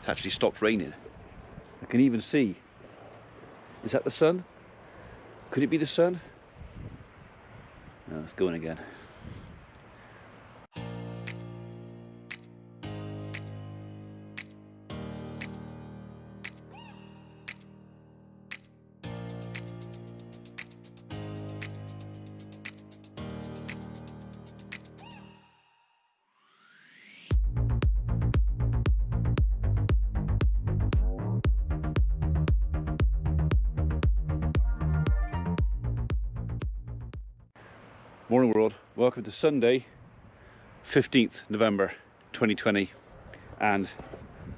it's actually stopped raining. I can even see, is that the sun? Could it be the sun? No, it's going again. Morning world, welcome to Sunday 15th November 2020, and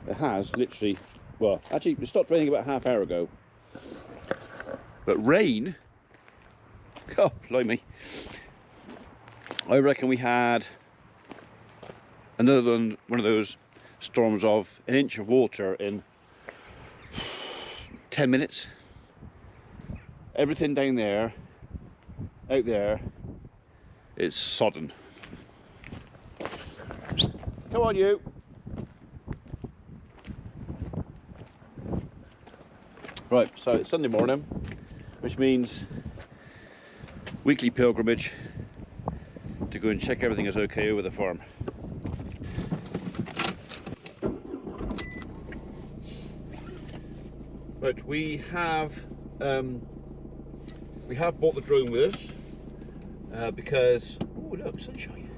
it has literally, well actually it stopped raining about half hour ago, but rain, oh blimey, I reckon we had another one of those storms of an inch of water in 10 minutes. Everything down there, out there, it's sodden. Come on, you. Right, so it's Sunday morning, which means weekly pilgrimage to go and check everything is okay over the farm. But we have bought the drone with us. Because, oh look, sunshine.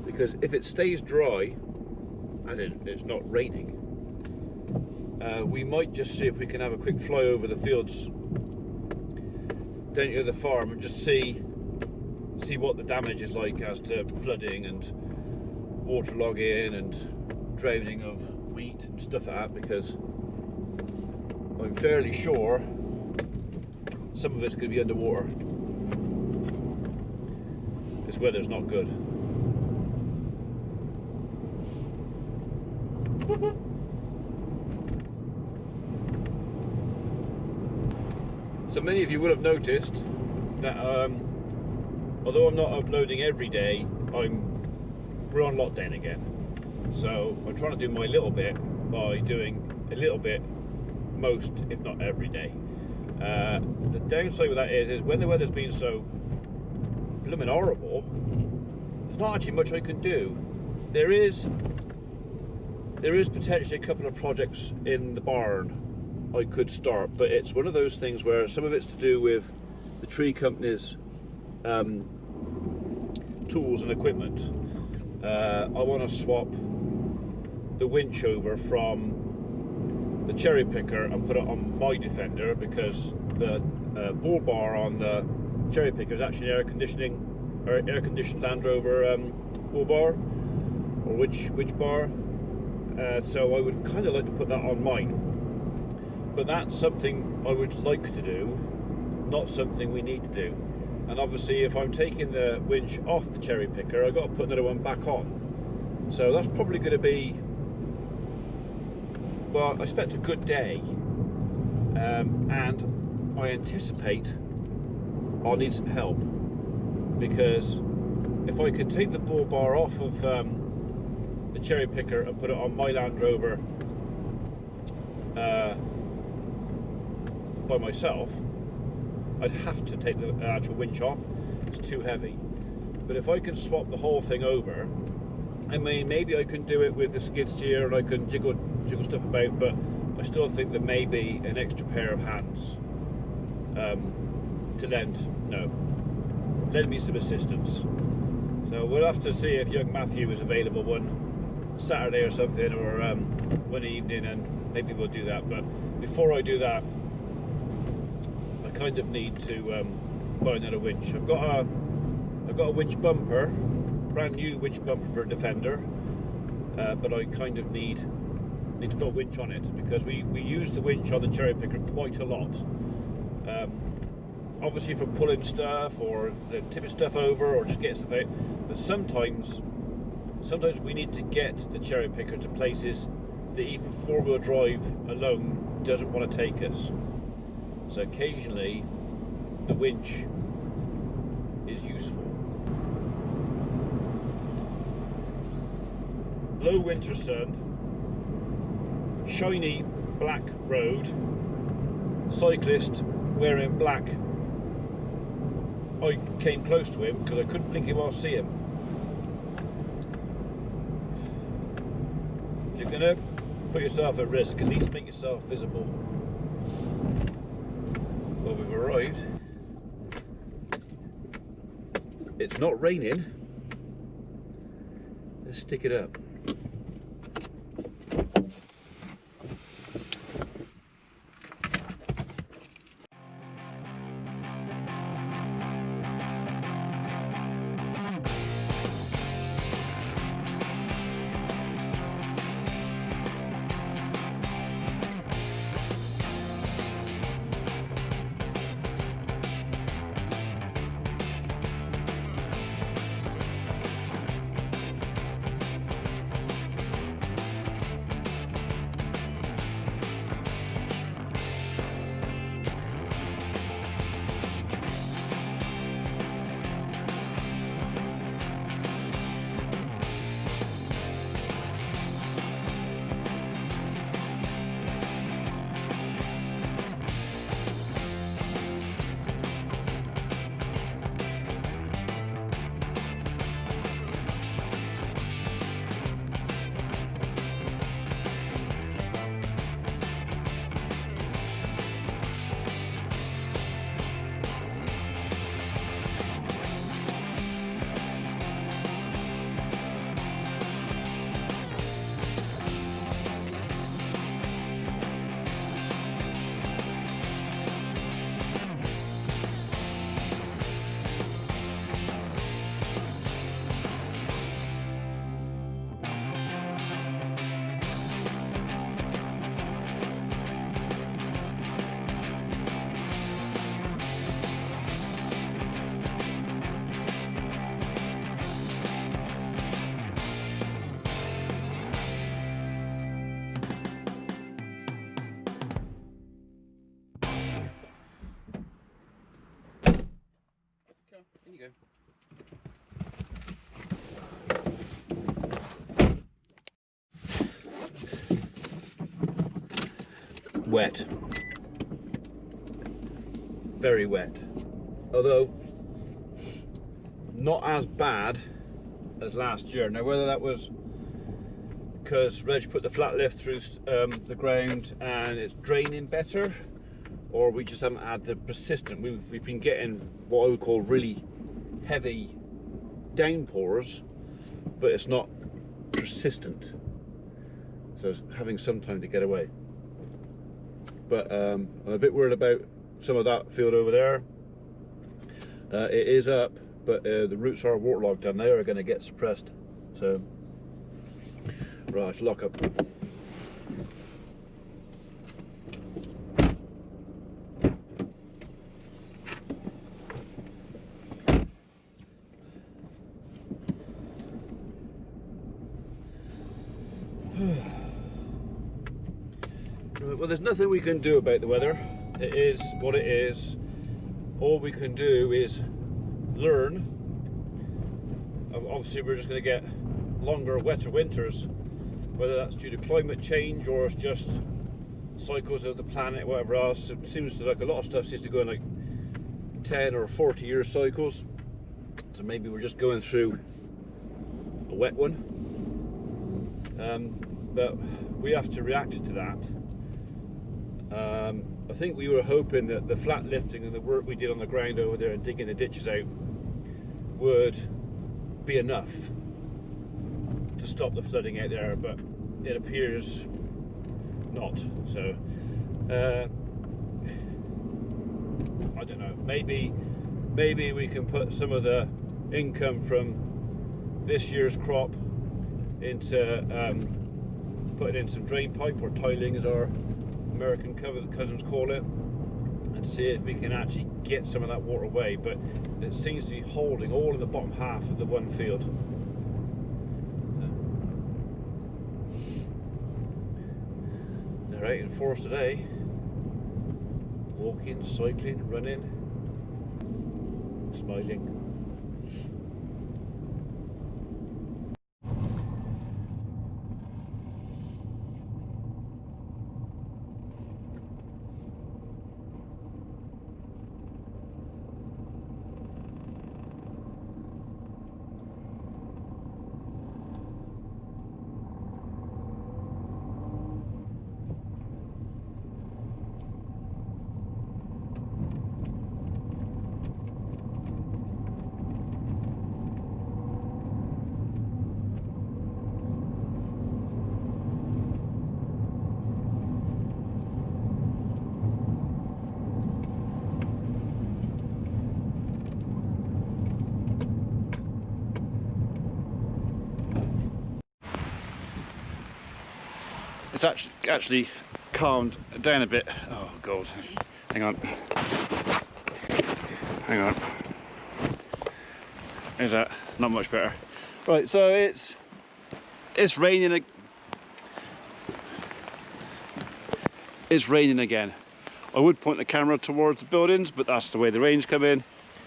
Because if it stays dry, and it's not raining, we might just see if we can have a quick fly over the fields down to the farm and just see what the damage is like as to flooding and waterlogging and drowning of wheat and stuff like that, because I'm fairly sure some of it's going to be underwater. This weather's not good. So many of you will have noticed that although I'm not uploading every day, we're on lockdown again. So I'm trying to do my little bit by doing a little bit most, if not every day. The downside with that is when the weather's been so blooming horrible, there's not actually much I can do. There is potentially a couple of projects in the barn I could start, but it's one of those things where some of it's to do with the tree company's tools and equipment. I want to swap the winch over from the cherry picker and put it on my Defender, because the bull bar on the cherry picker is actually air conditioned Land Rover bull bar or winch bar. So I would kind of like to put that on mine, but that's something I would like to do, not something we need to do. And obviously if I'm taking the winch off the cherry picker, I've got to put another one back on. So that's probably going to be, well, I expect a good day, and I anticipate I'll need some help, because if I could take the bull bar off of the cherry picker and put it on my Land Rover by myself, I'd have to take the actual winch off. It's too heavy. But if I can swap the whole thing over, I mean, maybe I can do it with the skid steer and I can jiggle stuff about, but I still think there may be an extra pair of hands to lend me some assistance. So we'll have to see if young Matthew is available one Saturday or something, or one evening, and maybe we'll do that. But before I do that, I kind of need to buy another winch. I've got a winch bumper, brand new winch bumper for a Defender, but I kind of need to put a winch on it, because we use the winch on the cherry picker quite a lot. Obviously for pulling stuff or tipping stuff over or just getting stuff out, but sometimes we need to get the cherry picker to places that even four-wheel drive alone doesn't want to take us. So occasionally the winch is useful. Low winter sun, shiny black road, cyclist wearing black. I came close to him because I couldn't think if I'll see him. If you're gonna put yourself at risk, at least make yourself visible. Well, we've arrived. It's not raining. Let's stick it up. In you go. Wet. Very wet. Although not as bad as last year. Now whether that was because Reg put the flat lift through the ground and it's draining better, or we just haven't had the persistent. We've been getting what I would call really heavy downpours, but it's not persistent, so it's having some time to get away. But I'm a bit worried about some of that field over there. It is up, but the roots are waterlogged and they are going to get suppressed. So right, let's lock up. Well, there's nothing we can do about the weather. It is what it is. All we can do is learn. Obviously we're just going to get longer, wetter winters, whether that's due to climate change or it's just cycles of the planet, whatever else. It seems to, like, a lot of stuff seems to go in like 10 or 40 year cycles, so maybe we're just going through a wet one. But we have to react to that. I think we were hoping that the flat lifting and the work we did on the ground over there and digging the ditches out would be enough to stop the flooding out there, but it appears not. So I don't know, maybe we can put some of the income from this year's crop into putting in some drain pipe, or tiling as our American cousins call it, and see if we can actually get some of that water away. But it seems to be holding all in the bottom half of the one field. They're out in force today, walking, cycling, running, smiling. it's actually calmed down a bit. Oh god, hang on. Hang on. Is that not much better? Right, so it's raining. It's raining again. I would point the camera towards the buildings, but that's the way the rain's come in.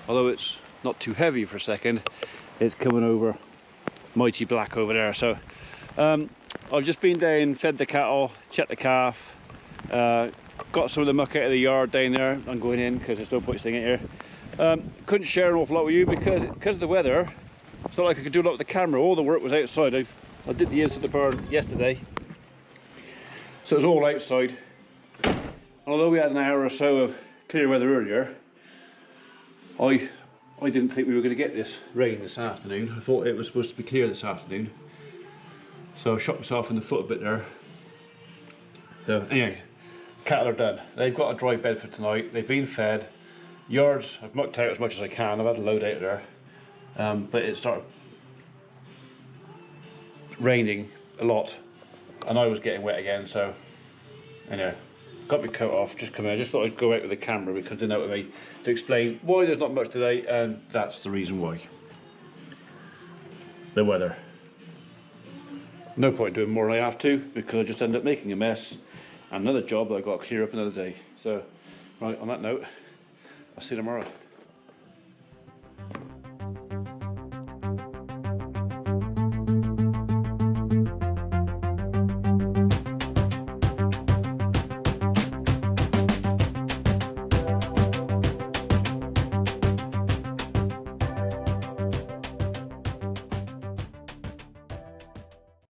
Although it's not too heavy for a second, it's coming over mighty black over there. So I've just been down, fed the cattle, checked the calf, got some of the muck out of the yard down there. I'm going in because there's no point staying in here. Couldn't share an awful lot with you because of the weather. It's not like I could do a lot with the camera. All the work was outside. I did the inside of the barn yesterday, so it was all outside. And although we had an hour or so of clear weather earlier, I didn't think we were going to get this rain this afternoon. I thought it was supposed to be clear this afternoon, so I shot myself in the foot a bit there. So anyway, cattle are done. They've got a dry bed for tonight. They've been fed. Yards, I've mucked out as much as I can. I've had a load out there, but it started raining a lot and I was getting wet again. So anyway, got my coat off, just come in. I just thought I'd go out with the camera because I didn't know what I mean, to explain why there's not much today, and that's the reason why. The weather. No point doing more than I have to because I just end up making a mess. Another job that I've got to clear up another day. So, right, on that note, I'll see you tomorrow.